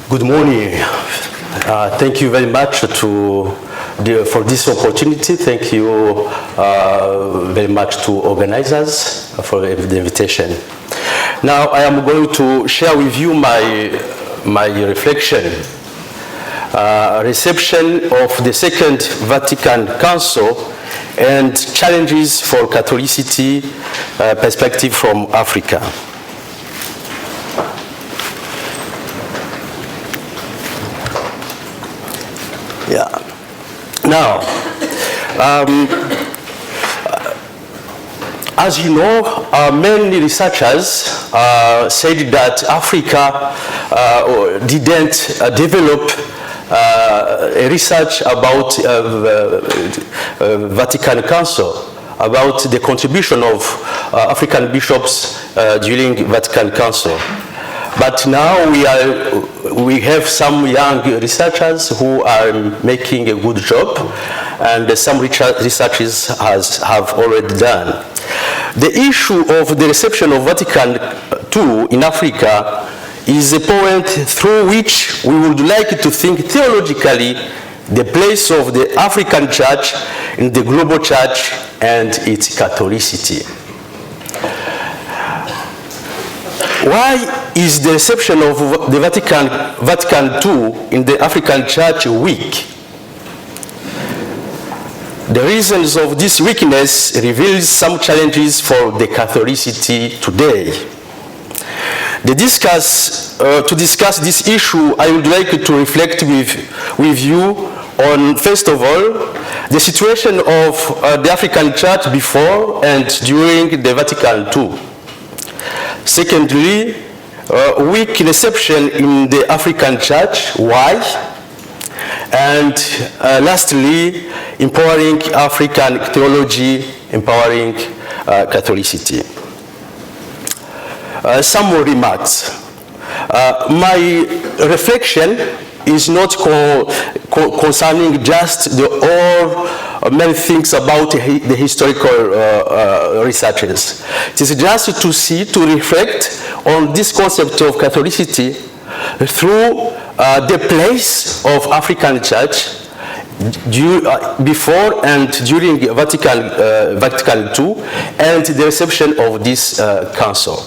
Good morning. Thank you very much for this opportunity. Thank you very much to organizers for the invitation. Now I am going to share with you my reflection. Reception of the Second Vatican Council and challenges for Catholicity, perspective from Africa. Yeah. Now, as you know, many researchers said that Africa didn't develop a research about Vatican Council, about the contribution of African bishops during Vatican Council. But now we have some young researchers who are making a good job, and some researchers have already done. The issue of the reception of Vatican II in Africa is a point through which we would like to think theologically the place of the African Church in the global church and its Catholicity. Why is the reception of the Vatican II in the African Church weak? The reasons of this weakness reveals some challenges for the Catholicity today. To discuss this issue, I would like to reflect with you on, first of all, the situation of the African Church before and during the Vatican II. Secondly, weak reception in the African Church, why? And lastly, empowering African theology, empowering Catholicity. Some more remarks. My reflection is not concerning just all many things about the historical researches. It is just to reflect on this concept of Catholicity through the place of African Church before and during Vatican II and the reception of this council.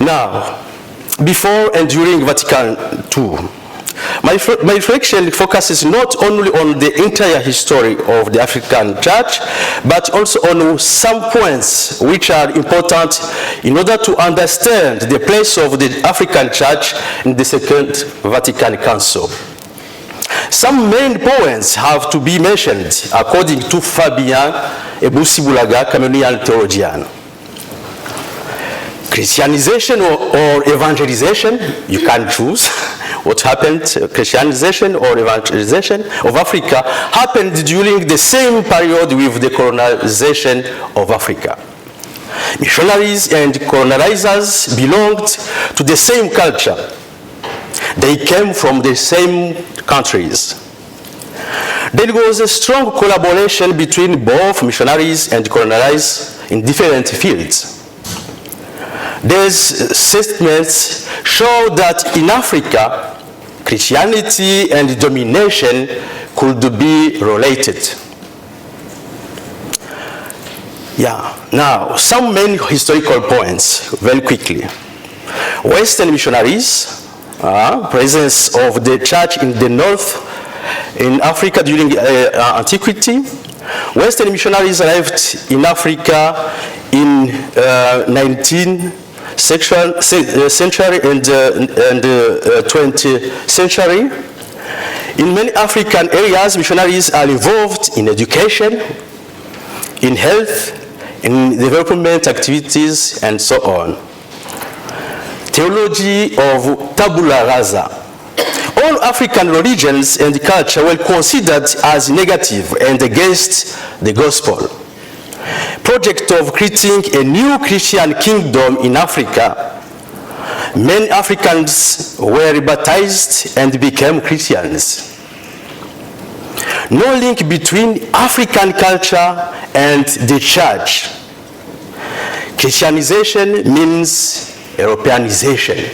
Now, before and during Vatican II, my reflection focuses not only on the entire history of the African Church, but also on some points which are important in order to understand the place of the African Church in the Second Vatican Council. Some main points have to be mentioned according to Fabien Ebusibulaga, Cameroonian theologian. Christianization or evangelization, you can choose what happened. Christianization or evangelization of Africa happened during the same period with the colonization of Africa. Missionaries and colonizers belonged to the same culture. They came from the same countries. There was a strong collaboration between both missionaries and colonizers in different fields. These statements show that in Africa, Christianity and domination could be related. Yeah, now some main historical points very quickly. Western missionaries, presence of the church in the north in Africa during antiquity. Western missionaries arrived in Africa in 19th century and 20th century. In many African areas, missionaries are involved in education, in health, in development activities, and so on. Theology of tabula rasa. All African religions and culture were considered as negative and against the gospel. Project of creating a new Christian kingdom in Africa. Many Africans were baptized and became Christians. No link between African culture and the church. Christianization means Europeanization.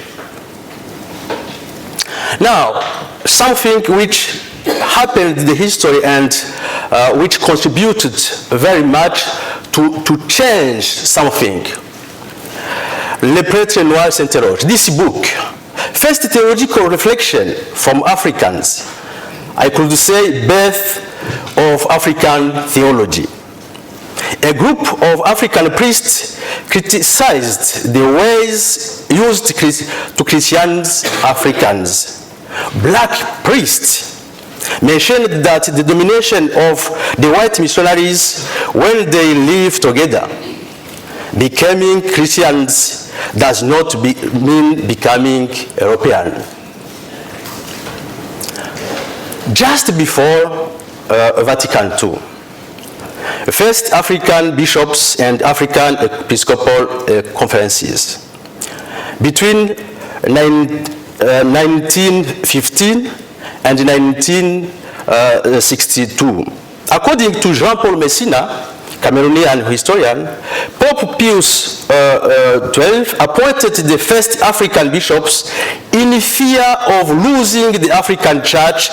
Now, something which happened in the history and which contributed very much to change something. Le Prêtre Noir s'interroge. This book, first theological reflection from Africans, I could say birth of African theology. A group of African priests criticized the ways used to Christianize Africans. Black priests mentioned that the domination of the white missionaries when they live together, becoming Christians does not mean becoming European. Just before Vatican II, first African bishops and African Episcopal conferences. Between 1915 and 1962. According to Jean-Paul Messina, Cameroonian historian, Pope Pius XII appointed the first African bishops in fear of losing the African church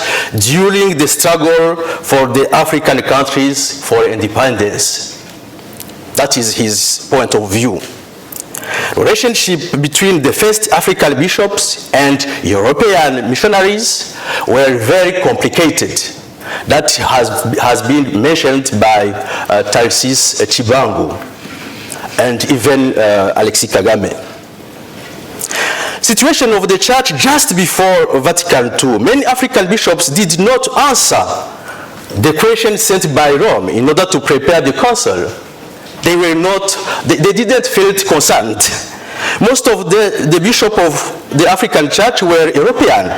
during the struggle for the African countries for independence. That is his point of view. Relationship between the first African bishops and European missionaries were very complicated. That has been mentioned by Tarsis Chibangu and even Alexis Kagame. Situation of the church just before Vatican II. Many African bishops did not answer the question sent by Rome in order to prepare the council. They didn't feel concerned. Most of the bishops of the African church were European.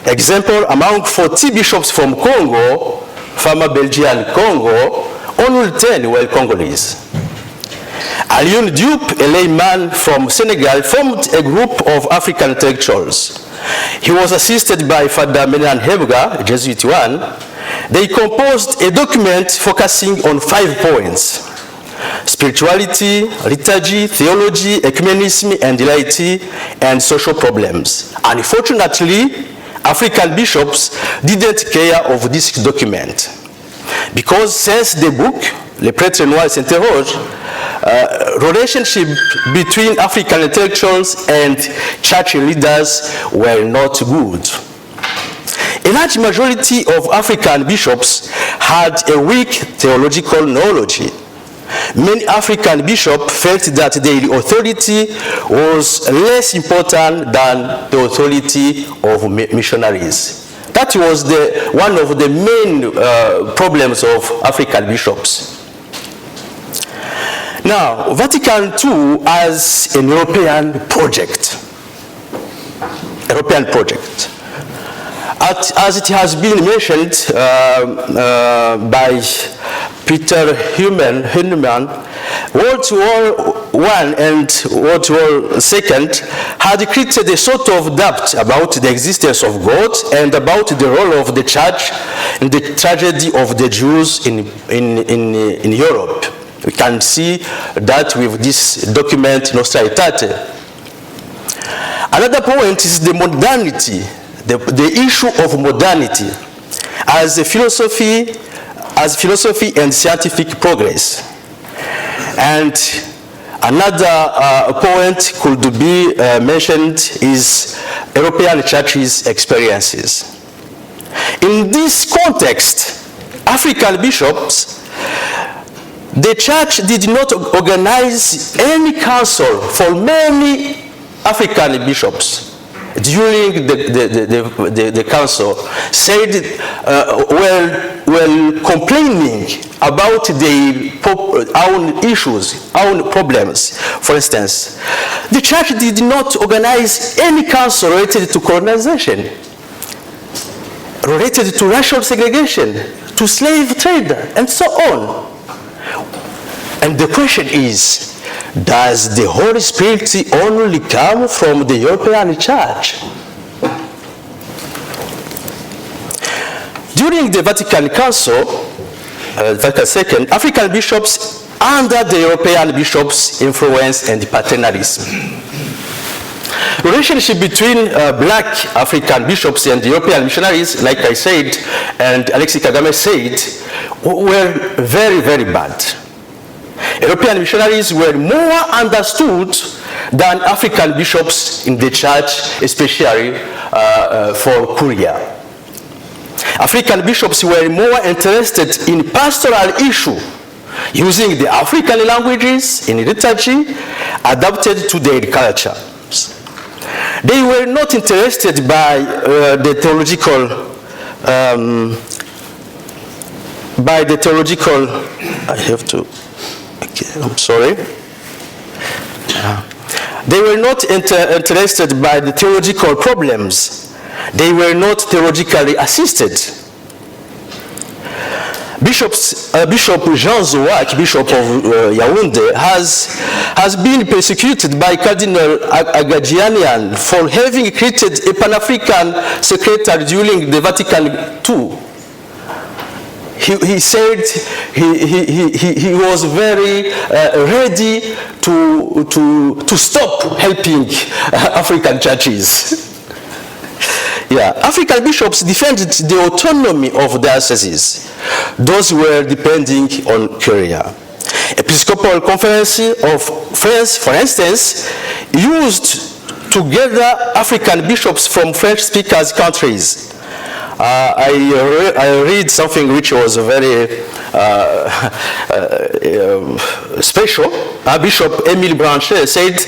Example, among 40 bishops from Congo, former Belgian Congo, only 10 were Congolese. Alioune Diop, a layman from Senegal, formed a group of African intellectuals. He was assisted by Father Menan Hebga, a Jesuit one. They composed a document focusing on 5 points: spirituality, liturgy, theology, ecumenism, and laity, and social problems. Unfortunately, African bishops didn't care of this document, because since the book, Le Prêtre Noir s'interroge, relationship between African intellectuals and church leaders were not good. A large majority of African bishops had a weak theological knowledge. Many African bishops felt that their authority was less important than the authority of missionaries. That was one of the main problems of African bishops. Now, Vatican II as an European project. As it has been mentioned by Peter Hühnemann, World War I and World War II had created a sort of doubt about the existence of God and about the role of the church in the tragedy of the Jews in Europe. We can see that with this document, Nostra Aetate. Another point is the modernity, the issue of modernity as a philosophy and scientific progress. And another point could be mentioned is European churches' experiences. In this context, African bishops, the church did not organize any council for many African bishops. During the council, said were complaining about their own issues, own problems. For instance, the church did not organize any council related to colonization, related to racial segregation, to slave trade, and so on. And the question is, does the Holy Spirit only come from the European Church? During the Vatican Council, Vatican II, African bishops under the European bishops' influence and paternalism. relationship between black African bishops and European missionaries, like I said, and Alexis Kagame said, were very, very bad. European missionaries were more understood than African bishops in the church, especially for Korea. African bishops were more interested in pastoral issue, using the African languages in liturgy adapted to their culture. They were not interested by the theological, I have to, okay, I'm sorry. They were not interested by the theological problems. They were not theologically assisted. Bishop Jean Zouak, Bishop of Yaoundé, has been persecuted by Cardinal Agajanian for having created a Pan-African secretary during the Vatican II. He said he was very ready to stop helping African churches. Yeah, African bishops defended the autonomy of dioceses. Those were depending on Korea. Episcopal Conference of France, for instance, used to gather African bishops from French-speaking countries. I read something which was very special. Bishop Émile Blanchet said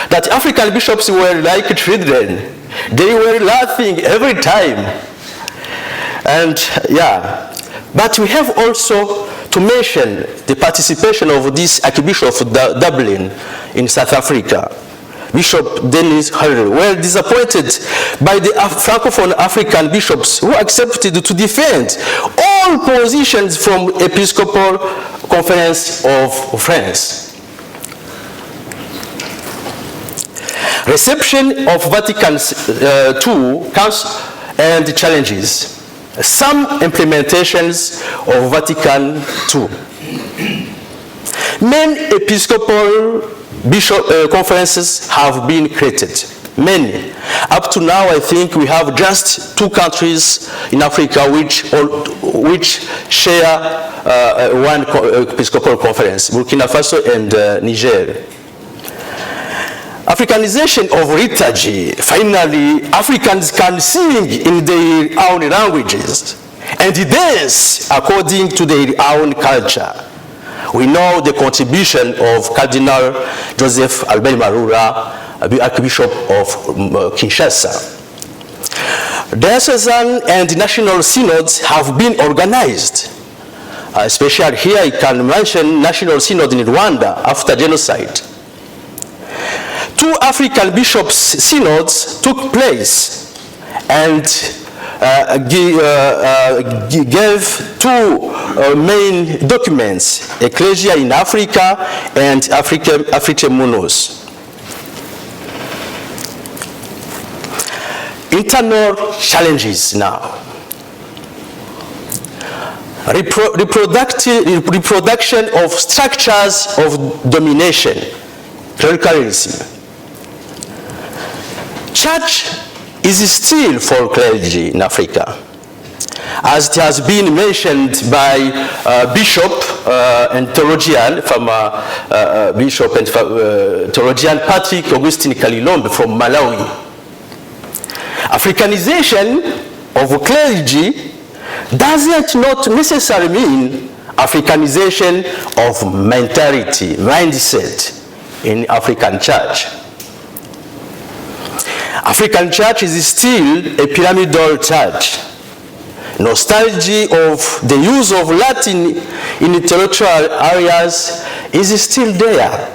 that African bishops were like children. They were laughing every time. And yeah, but we have also to mention the participation of this Archbishop of Dublin in South Africa. Bishop Dennis Harry were disappointed by the Francophone African bishops who accepted to defend all positions from Episcopal Conference of France. Reception of Vatican II comes and challenges. Some implementations of Vatican II. Many Episcopal bishop conferences have been created. Many. Up to now, I think we have just 2 countries in Africa which share one Episcopal conference, Burkina Faso and Niger. Africanization of liturgy. Finally, Africans can sing in their own languages and dance according to their own culture. We know the contribution of Cardinal Joseph Albert Marura, Archbishop of Kinshasa. Diocesan and national synods have been organized. Especially here, I can mention National Synod in Rwanda after genocide. 2 African bishops' synods took place and gave 2 main documents, Ecclesia in Africa and Africa Munos. Internal challenges now. Reproduction of structures of domination, clericalism. Church is still for clergy in Africa. As it has been mentioned by Bishop and theologian from Bishop and theologian Patrick Augustine Kalilombe from Malawi. Africanization of clergy doesn't not necessarily mean Africanization of mentality, mindset in African church. African church is still a pyramidal church. Nostalgia of the use of Latin in intellectual areas is still there.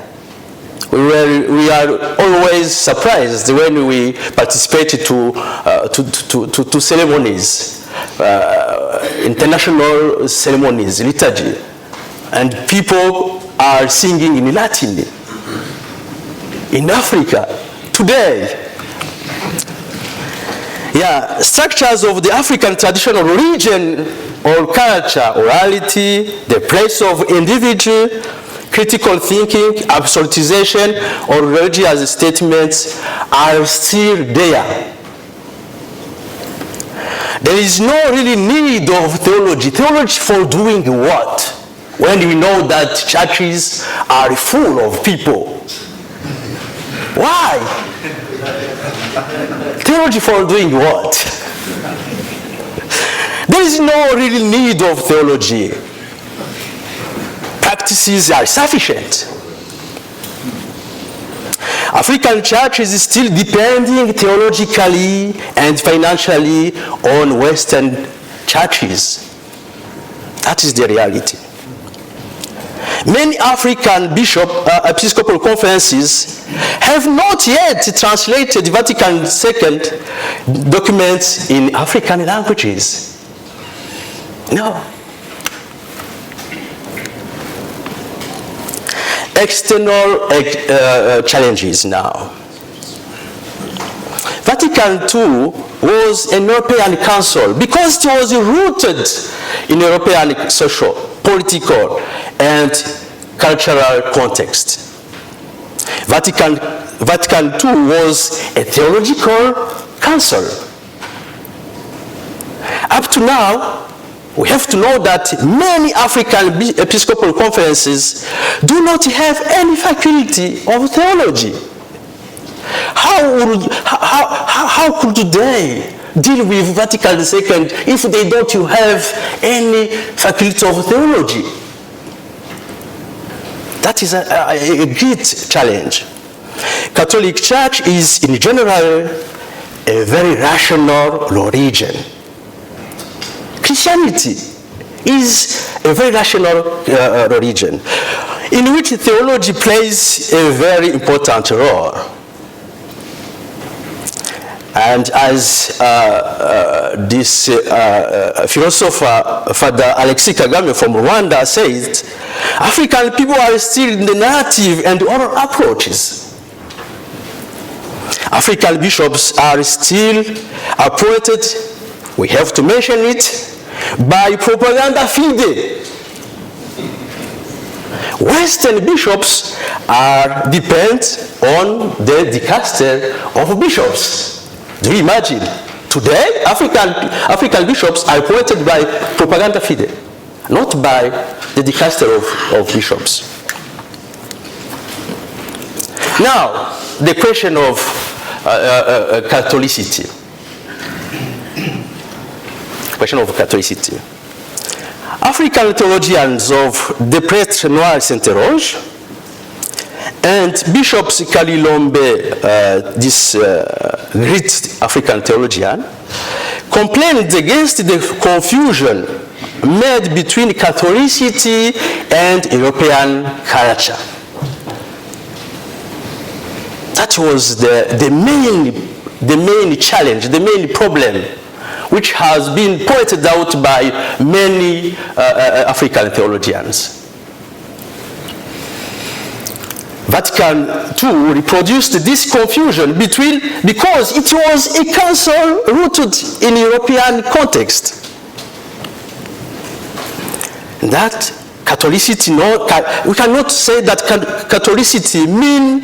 We are always surprised when we participate to ceremonies, international ceremonies, liturgy, and people are singing in Latin. In Africa, today, yeah, structures of the African traditional religion or culture, orality, the place of individual, critical thinking, absolutization, or religious statements are still there. There is no really need of theology. Theology for doing what? When we know that churches are full of people. Why? Theology for doing what? There is no real need of theology. Practices are sufficient. African church is still depending theologically and financially on Western churches. That is the reality. Many African episcopal conferences have not yet translated Vatican II documents in African languages. No. External challenges now. Vatican II was an European council because it was rooted in European social, political, and cultural context. Vatican II was a theological council. Up to now, we have to know that many African episcopal conferences do not have any faculty of theology. How could they deal with Vatican II if they don't have any faculty of theology? That is a great challenge. Catholic Church is in general a very rational religion. Christianity is a very rational religion in which theology plays a very important role. And as this philosopher, Father Alexis Kagame from Rwanda says, African people are still in the narrative and oral approaches. African bishops are still appointed, we have to mention it, by propaganda fide. Western bishops depend on the dicaster of bishops. Do you imagine? Today, African bishops are appointed by propaganda fide, not by the dicaster of bishops. Now, the question of Catholicity. Question of Catholicity. African theologians of the Prêtre Noir s'interrogent, and Bishop Kalilombe, this great African theologian, complained against the confusion made between Catholicity and European culture. That was the main challenge, the main problem, which has been pointed out by many African theologians. Vatican II reproduced this confusion because it was a council rooted in European context. That Catholicity, we cannot say that Catholicity means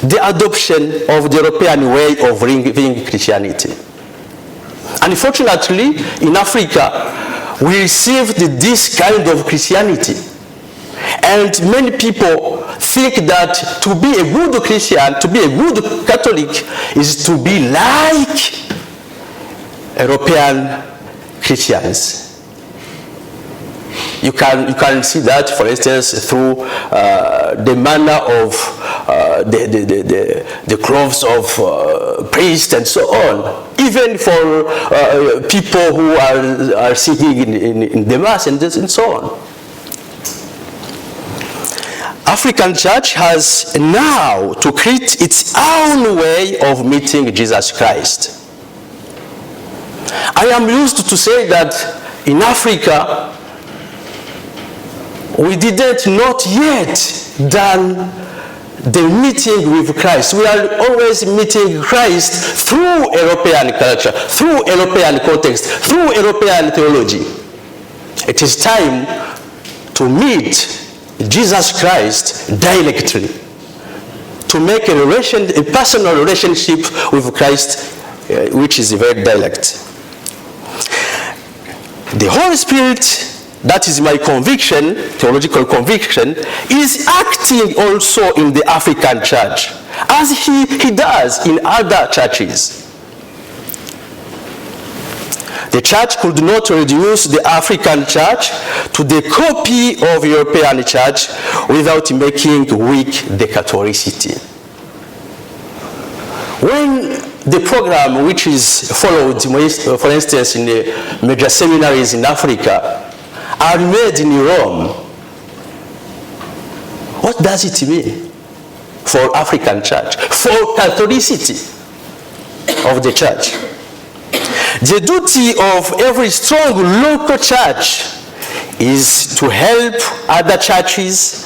the adoption of the European way of living Christianity. Unfortunately, in Africa, we received this kind of Christianity. And many people think that to be a good Christian, to be a good Catholic, is to be like European Christians. You can see that, for instance, through the manner of the clothes of priests and so on. Even for people who are singing in the mass and so on. African church has now to create its own way of meeting Jesus Christ. I am used to say that in Africa, we didn't not yet done the meeting with Christ. We are always meeting Christ through European culture, through European context, through European theology. It is time to meet Jesus Christ directly, to make a personal relationship with Christ, which is very direct. The Holy Spirit, that is my conviction, theological conviction, is acting also in the African church, as he does in other churches. The church could not reduce the African church to the copy of European church without making weak the Catholicity. When the program which is followed, for instance, in the major seminaries in Africa, are made in Rome, what does it mean for African church, for Catholicity of the church? The duty of every strong local church is to help other churches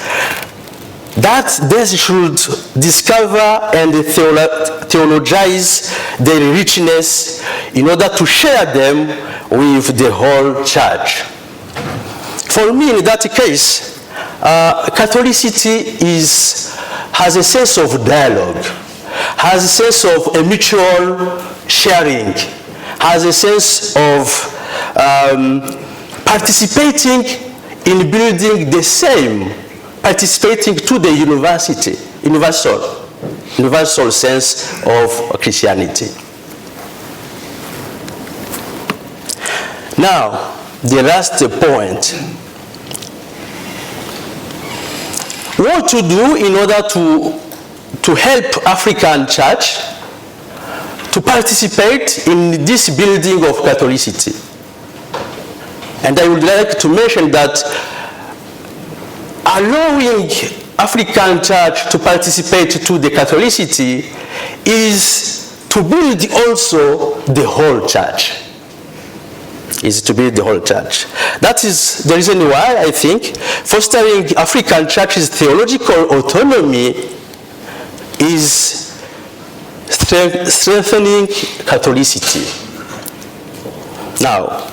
that they should discover and theologize their richness in order to share them with the whole church. For me, in that case, Catholicity has a sense of dialogue, has a sense of a mutual sharing, has a sense of participating in building the same, participating to the universal sense of Christianity. Now, the last point. What to do in order to help African church to participate in this building of Catholicity. And I would like to mention that allowing African church to participate to the Catholicity is to build also the whole church. Is to build the whole church. That is the reason why I think fostering African church's theological autonomy is strengthening Catholicity. Now,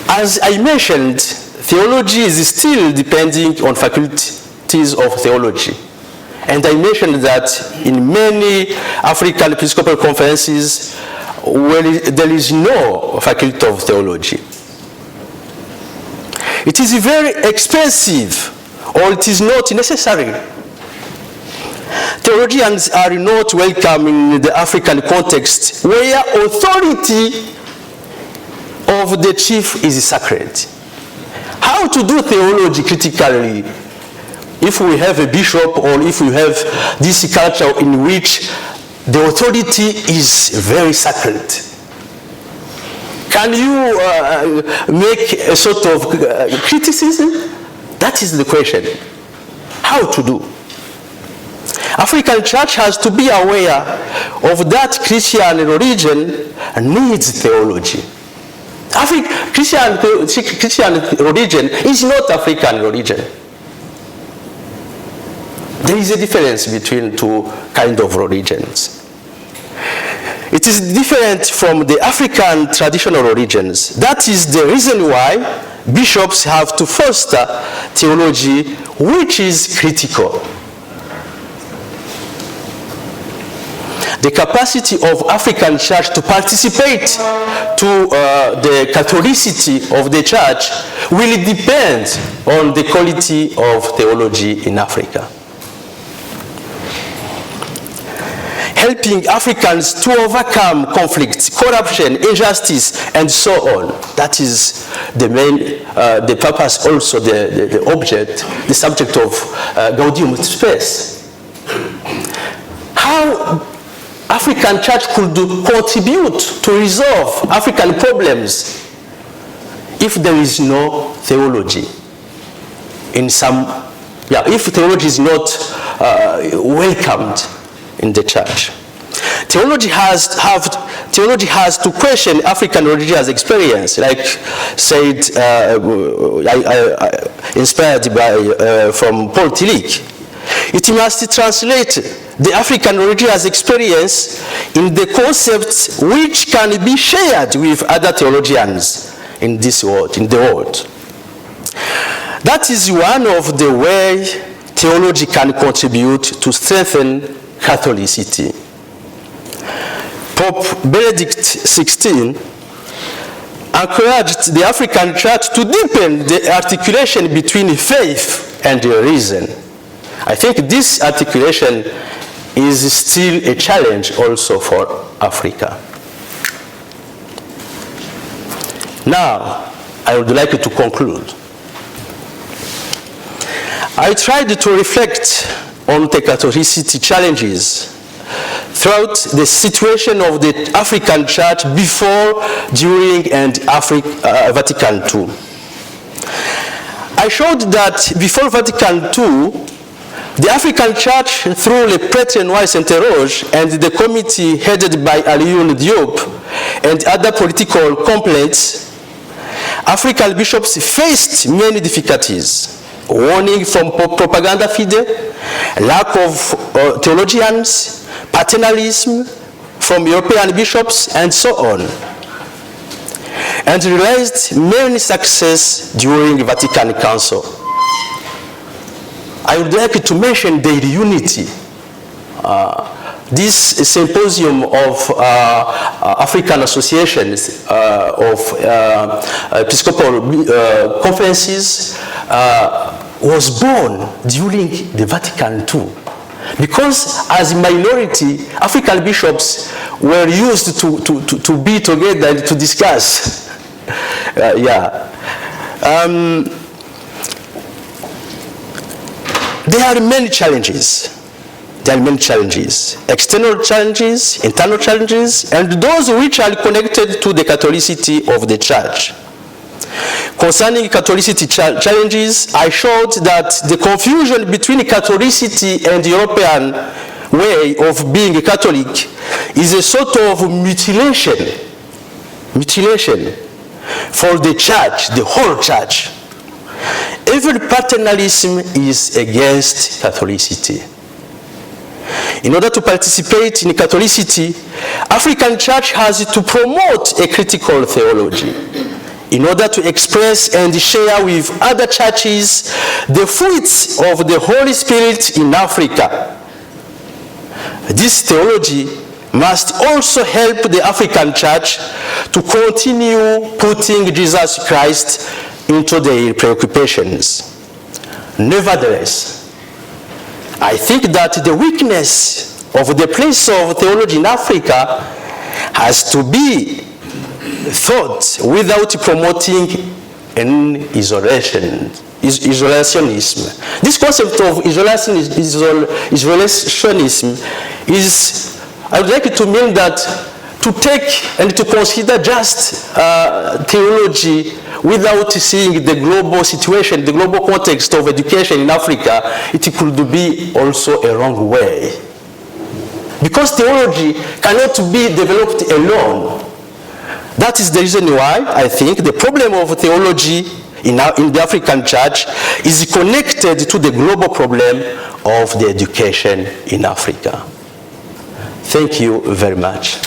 as I mentioned, theology is still depending on faculties of theology. And I mentioned that in many African Episcopal conferences, there is no faculty of theology. It is very expensive, or it is not necessary. Theologians are not welcome in the African context where authority of the chief is sacred. How to do theology critically if we have a bishop or if we have this culture in which the authority is very sacred? Can you make a sort of criticism? That is the question. How to do? African church has to be aware of that Christian religion needs theology. Christian religion is not African religion. There is a difference between two kinds of religions. It is different from the African traditional religions. That is the reason why bishops have to foster theology which is critical. The capacity of African church to participate to the Catholicity of the church will depend on the quality of theology in Africa. Helping Africans to overcome conflicts, corruption, injustice, and so on. That is the main, the purpose, also the object, the subject of Gaudium et Spes. How African church could contribute to resolve African problems if there is no theology in some, if theology is not welcomed in the church. Theology has to question African religious experience, like said, inspired by from Paul Tillich. It must translate the African religious experience in the concepts which can be shared with other theologians in this world, in the world. That is one of the ways theology can contribute to strengthen Catholicity. Pope Benedict XVI encouraged the African Church to deepen the articulation between faith and reason. I think this articulation is still a challenge also for Africa. Now, I would like to conclude. I tried to reflect on the Catholicity challenges throughout the situation of the African Church before, during, and Vatican II. I showed that before Vatican II, the African Church, through Le Prêtre Noir Saint-Roch and the committee headed by Alioune Diop and other political complaints, African bishops faced many difficulties. Warning from propaganda fide, lack of theologians, paternalism from European bishops, and so on. And realized many success during the Vatican Council. I would like to mention daily unity. This symposium of African associations of Episcopal conferences was born during the Vatican II. Because as a minority, African bishops were used to be together and to discuss. There are many challenges. There are many challenges, external challenges, internal challenges, and those which are connected to the Catholicity of the Church. Concerning Catholicity challenges, I showed that the confusion between Catholicity and the European way of being a Catholic is a sort of mutilation for the Church, the whole Church. Every paternalism is against Catholicity. In order to participate in Catholicity, African Church has to promote a critical theology in order to express and share with other churches the fruits of the Holy Spirit in Africa. This theology must also help the African Church to continue putting Jesus Christ into their preoccupations. Nevertheless, I think that the weakness of the place of theology in Africa has to be thought without promoting an isolationism. This concept of isolationism is, I would like to mean that to take and to consider just theology without seeing the global situation, the global context of education in Africa, it could be also a wrong way. Because theology cannot be developed alone. That is the reason why I think the problem of theology in the African Church is connected to the global problem of the education in Africa. Thank you very much.